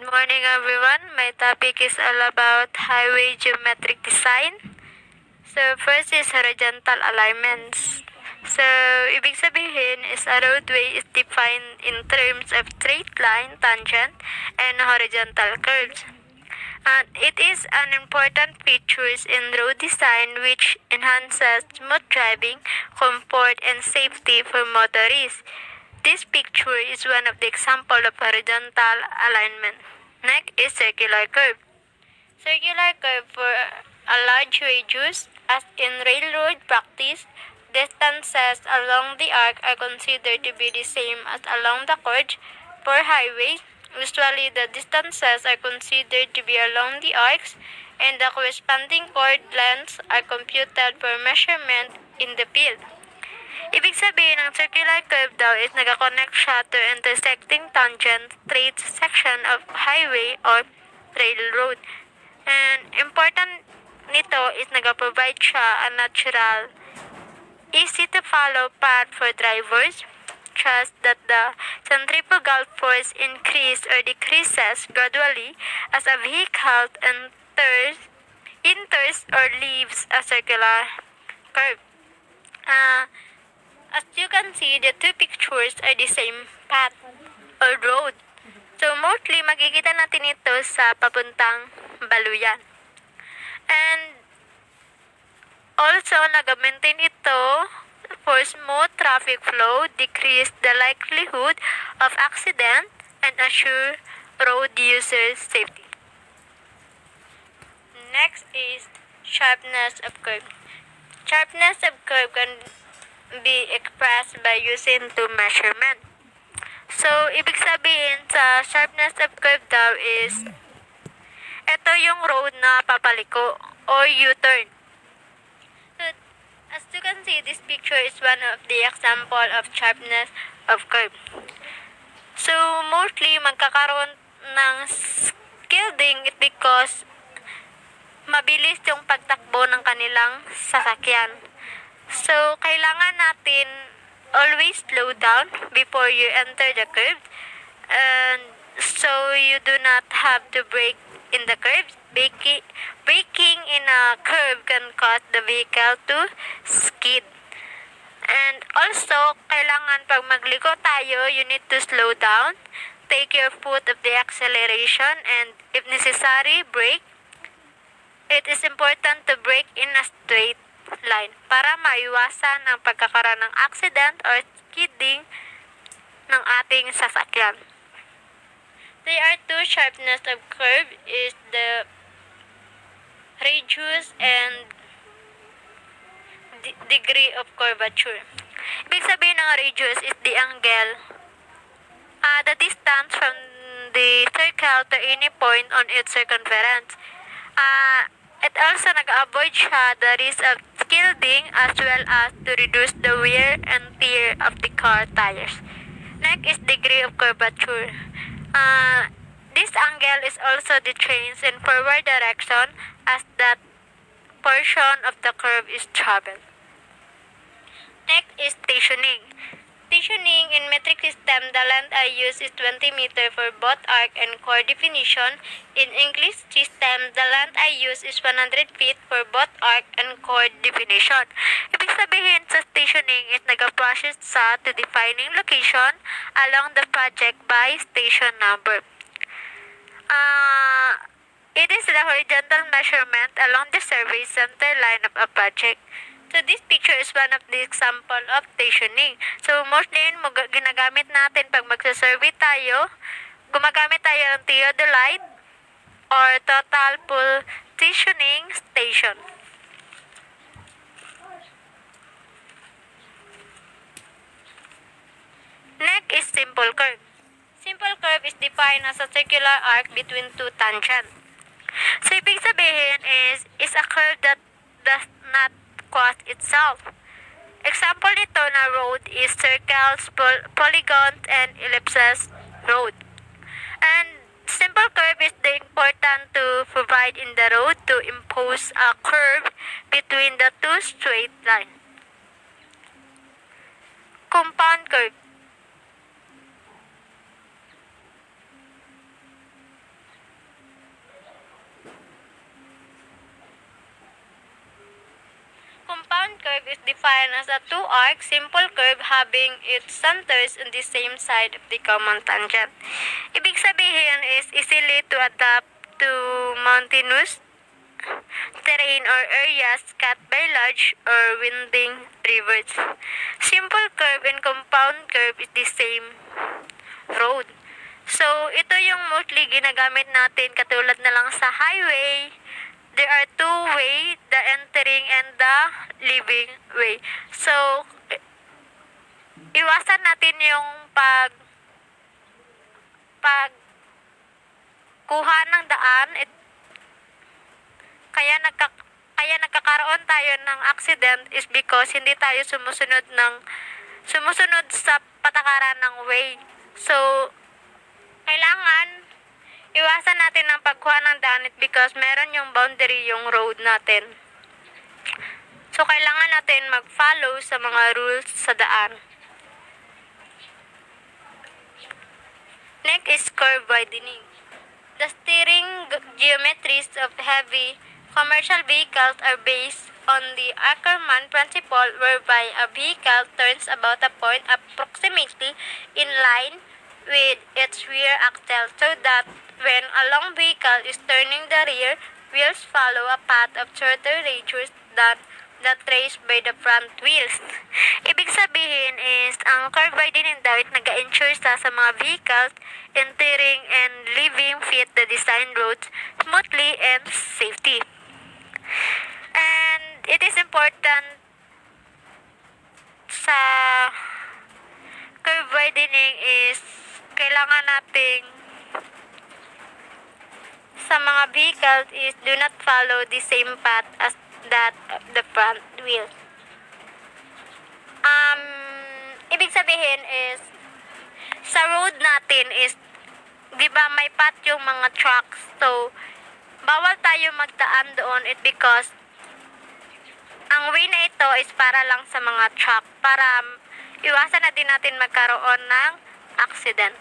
Good morning, everyone. My topic is all about highway geometric design. So, first is horizontal alignments. So, ibig sabihin is a roadway is defined in terms of straight line, tangent, and horizontal curves. And it is an important feature in road design which enhances smooth driving, comfort, and safety for motorists. This picture is one of the example of horizontal alignment. Next is circular curve. Circular curve for a large radius, as in railroad practice, distances along the arc are considered to be the same as along the chord. For highways, usually the distances are considered to be along the arcs, and the corresponding chord lengths are computed for measurement in the field. Ibig sabihin, ang circular curve daw is nag-connect siya to intersecting tangent straight section of highway or railroad. And important nito is nag-provide siya a natural, easy to follow path for drivers. Trust that the centrifugal force increases or decreases gradually as a vehicle enters or leaves a circular curve. As you can see, the two pictures are the same path or road. So, mostly makikita natin ito sa papuntang Baluyan. And also, nag-maintain ito for smooth traffic flow, decrease the likelihood of accident, and assure road users' safety. Next is sharpness of curve. Sharpness of curve can be expressed by using two measurement. So, ibig sabihin sa sharpness of curve daw is ito yung road na papaliko or U-turn. So, as you can see, this picture is one of the example of sharpness of curve. So, mostly magkakaroon ng skilling because mabilis yung pagtakbo ng kanilang sasakyan. So, kailangan natin always slow down before you enter the curve. And so, you do not have to brake in the curve. Braking in a curve can cause the vehicle to skid. And also, kailangan pag magliko tayo, you need to slow down. Take your foot of the acceleration and if necessary, brake. It is important to brake in a straight line para maiwasan ang pagkakaroon ng accident or skidding ng ating sasakyan. There are two sharpness of curve is the radius and degree of curvature. Ibig sabihin ng radius is the angle, the distance from the circle to any point on its circumference. It also nag-avoid siya the risk of skidding as well as to reduce the wear and tear of the car tires. Next is degree of curvature. This angle is also the change in forward direction as that portion of the curve is traveled. Next is stationing. Stationing in metric system, the length I use is 20 meter for both arc and core definition. In English system, the length I use is 100 feet for both arc and core definition. Ibig sabihin sa stationing is nag-process sa to defining location along the project by station number. It is the horizontal measurement along the survey center line of a project. So, this picture is one of the example of stationing. So, mostly ginagamit natin pag magsasurvey tayo, gumagamit tayo ng theodolite or total positioning station. Next is simple curve. Simple curve is defined as a circular arc between two tangents. So, ibig sabihin is a curve that does not cross itself. Example nito na road is circles, polygons, and ellipses road. And simple curve is the important to provide in the road to impose a curve between the two straight lines. Compound curve. curve is defined as a two-arc simple curve having its centers on the same side of the common tangent. Ibig sabihin is easily to adapt to mountainous terrain or areas cut by large or winding rivers. Simple curve and compound curve is the same road. So, ito yung mostly ginagamit natin katulad na lang sa highway. There are two way, the entering and the leaving way. So, iwasan natin yung pag kuha ng daan. Kaya nagkakaroon tayo ng accident is because hindi tayo sumusunod sa patakaran ng way. So, kailangan iwasan natin ang pagkuha ng daan because meron yung boundary yung road natin. So, kailangan natin mag-follow sa mga rules sa daan. Next is curve widening. The steering geometries of heavy commercial vehicles are based on the Ackermann principle whereby a vehicle turns about a point approximately in line with its rear axle so that when a long vehicle is turning, the rear wheels follow a path of shorter radius than that traced by the front wheels. Ibig sabihin is, ang curve widening daw nag-ensure sa mga vehicles entering and leaving fit the design roads smoothly and safety. And it is important sa curve widening is kailangan nating sa mga vehicles is do not follow the same path as that of the front wheel. Ibig sabihin is sa road natin is di ba may path yung mga trucks, so bawal tayo magdaan doon it because ang way na ito is para lang sa mga truck para iwasan na din natin magkaroon ng accident.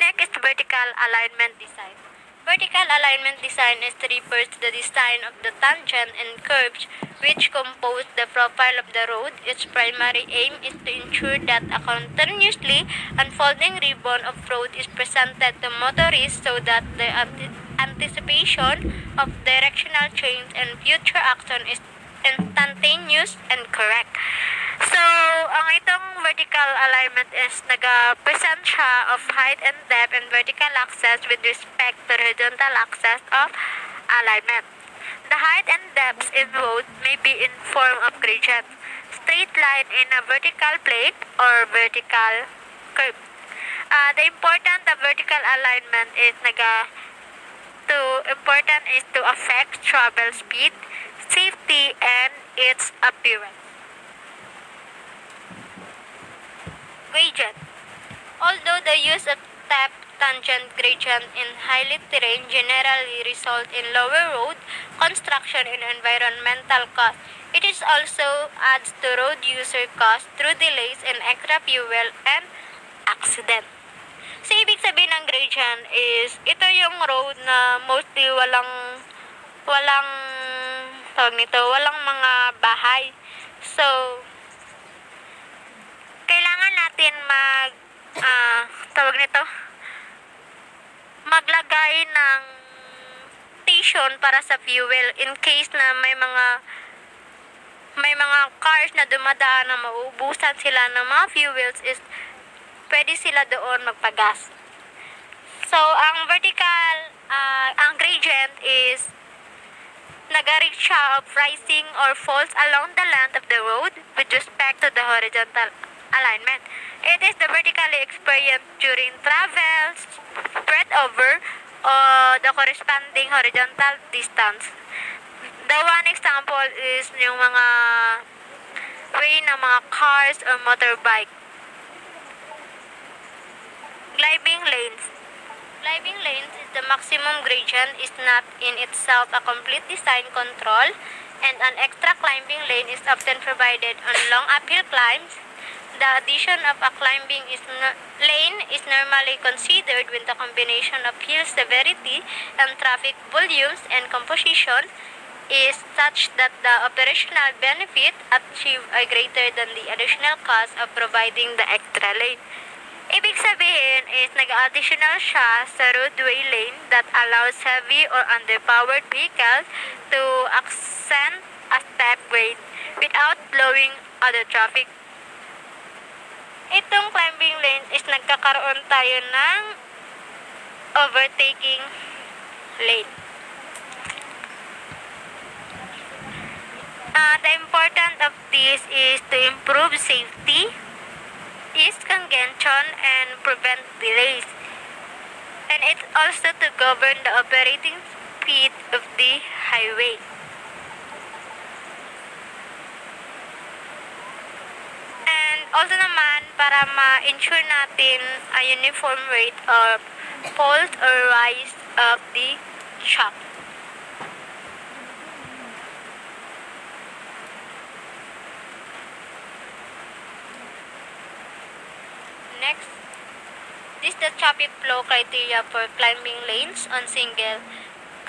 Next is vertical alignment design. Vertical alignment design is refers to the design of the tangent and curves which compose the profile of the road. Its primary aim is to ensure that a continuously unfolding ribbon of road is presented to motorists so that the anticipation of directional change and future action is instantaneous and correct. So, ang itong vertical alignment is nag-present siya of height and depth and vertical axis with respect to horizontal axis of alignment. The height and depth in road may be in form of gradient, straight line in a vertical plane, or vertical curve. The important of vertical alignment is to affect travel speed, safety, and its appearance. Gradient. Although the use of tap tangent gradient in highly terrain generally result in lower road construction and environmental cost, it is also adds to road user cost through delays in extra fuel and accident. So, ibig sabihin ng gradient is, ito yung road na mostly walang walang mga bahay. So, kailangan natin maglagay ng station para sa fuel in case na may mga cars na dumadaan na mauubusan sila ng mga fuels is pwede sila doon magpagas. So, ang gradient is nag-reach siya of rising or falls along the length of the road with respect to the horizontal alignment. It is the vertically experienced during travel, spread over, the corresponding horizontal distance. The one example is yung mga way ng mga cars or motorbike. Gliding lanes. Gliding lanes is the maximum gradient is not in itself a complete design control, and an extra climbing lane is often provided on long uphill climbs. The addition of a climbing lane is normally considered when the combination of hill severity and traffic volumes and composition is such that the operational benefit achieved are greater than the additional cost of providing the extra lane. Ibig sabihin is nag-additional siya sa roadway lane that allows heavy or underpowered vehicles to ascend a step grade without blowing other traffic. Itong climbing lane is nagkakaroon tayo ng overtaking lane. The importance of this is to improve safety, ease congestion, and prevent delays. And it's also to govern the operating speed of the highway. And also naman, para ma-ensure natin a uniform rate of fault or rise of the shock. Next, this is the traffic flow criteria for climbing lanes on single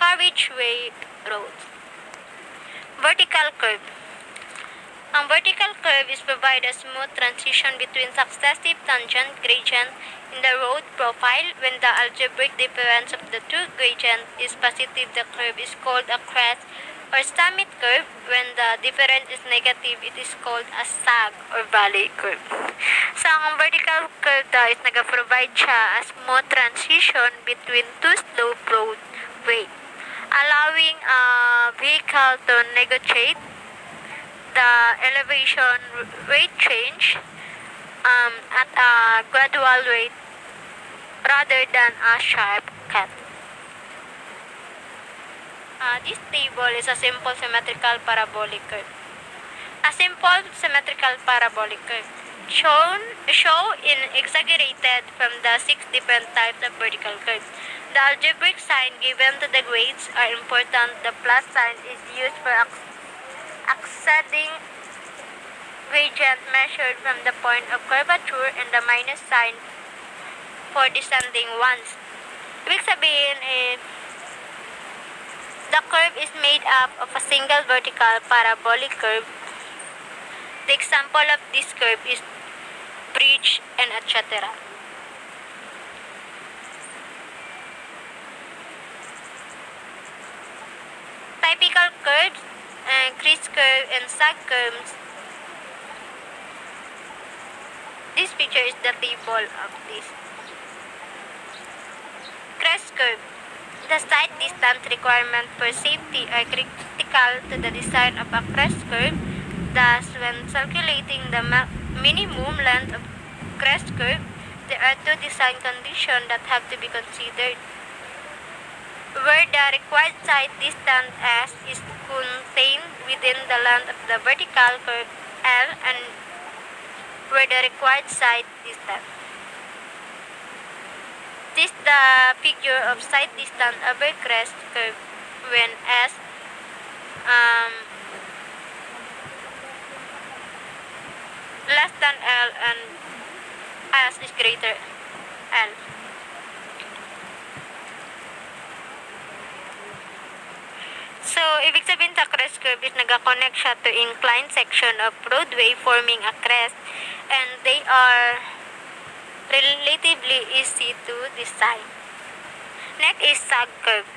carriageway roads. Vertical curve. Ang vertical curve is provide a smooth transition between successive tangent gradients in the road profile. When the algebraic difference of the two gradients is positive, the curve is called a crest or summit curve. When the difference is negative, it is called a sag or valley curve. So, ang vertical curve daw is nag-provide siya a smooth transition between two slope roadway, allowing a vehicle to negotiate the elevation rate change at a gradual rate rather than a sharp cut. This table is a simple symmetrical parabolic curve. A simple symmetrical parabolic curve show in exaggerated from the 6 different types of vertical curves. The algebraic sign given to the grades are important. The plus sign is used for ascending gradient measured from the point of curvature, and the minus sign for descending ones. Ibig sabihin the curve is made up of a single vertical parabolic curve. The example of this curve is bridge and etc. Typical curves, crease curve, and sag curves. This picture is the table of this. Crest curve. The side distance requirement for safety are critical to the design of a crest curve. Thus, when calculating the minimum length of crest curve, there are two design conditions that have to be considered. Where the required side distance S is contained within the length of the vertical curve L, and where the required side distance. This is the figure of side distance over crest curve when S less than L and S is greater L. So, ibig sabihin sa crest curve is nag-connect siya to inclined section of roadway forming a crest, and they are relatively easy to design. Next is sag curve.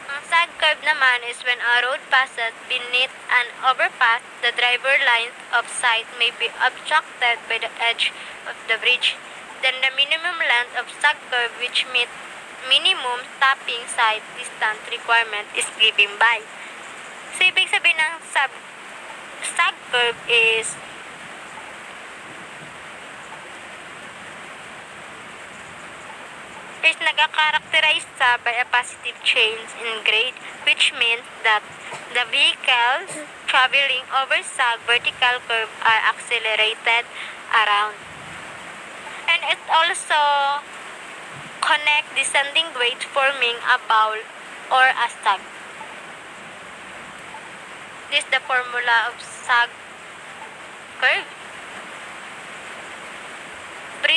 Ang sag curve naman is when a road passes beneath an overpass, the driver line of sight may be obstructed by the edge of the bridge. Then the minimum length of sag curve, which meets minimum stopping side distance requirement, is given by. So, ibig sabihin ng sag curve is nagka-characterize by a positive change in grade, which means that the vehicles traveling over sag vertical curve are accelerated around. And it also connect descending grades forming a bowl or a sag. This is the formula of sag curve.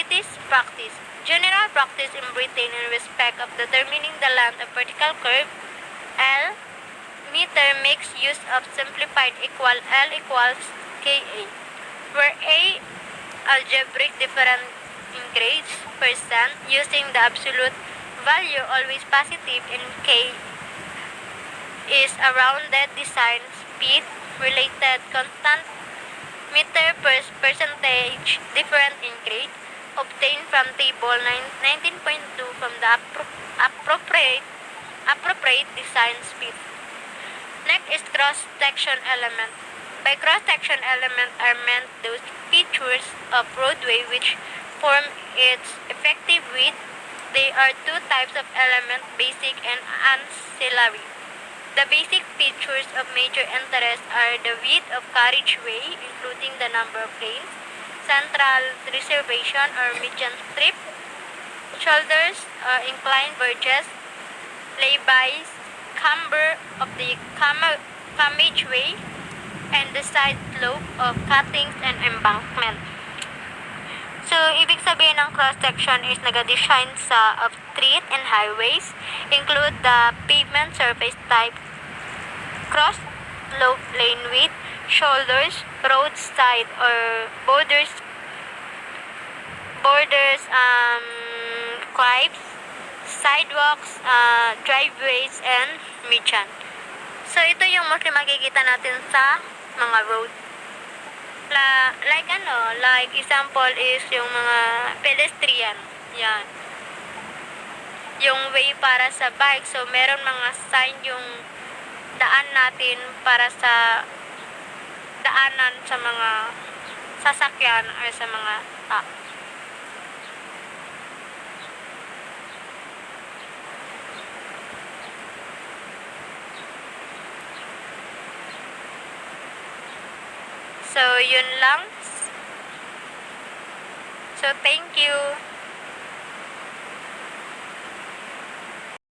British practice. General practice in Britain in respect of determining the length of vertical curve L meter makes use of simplified L equals KA, where A algebraic difference in grades percent using the absolute value always positive and K is a rounded design speed related constant meter per percentage difference in grade obtained from table 19.2 from the appropriate design speed. Next is cross-section element. By cross-section element are meant those features of roadway which form its effective width. They are two types of element, basic and ancillary. The basic features of major interest are the width of carriageway, including the number of lanes, central reservation or median strip, shoulders, inclined verges, laybys, camber of the carriageway, and the side slope of cuttings and embankment. So, ibig sabihin ng cross-section is nag-design of street and highways, include the pavement surface type, cross slope lane width, shoulders, roadside or borders, cliffs, sidewalks, driveways, and median. So, ito yung mostly makikita natin sa mga road. Like example is yung mga pedestrian. Yan. Yung way para sa bike. So, meron mga sign yung daan natin para sa daanan sa mga sasakyan or sa mga tao. So, yun lang. So, thank you.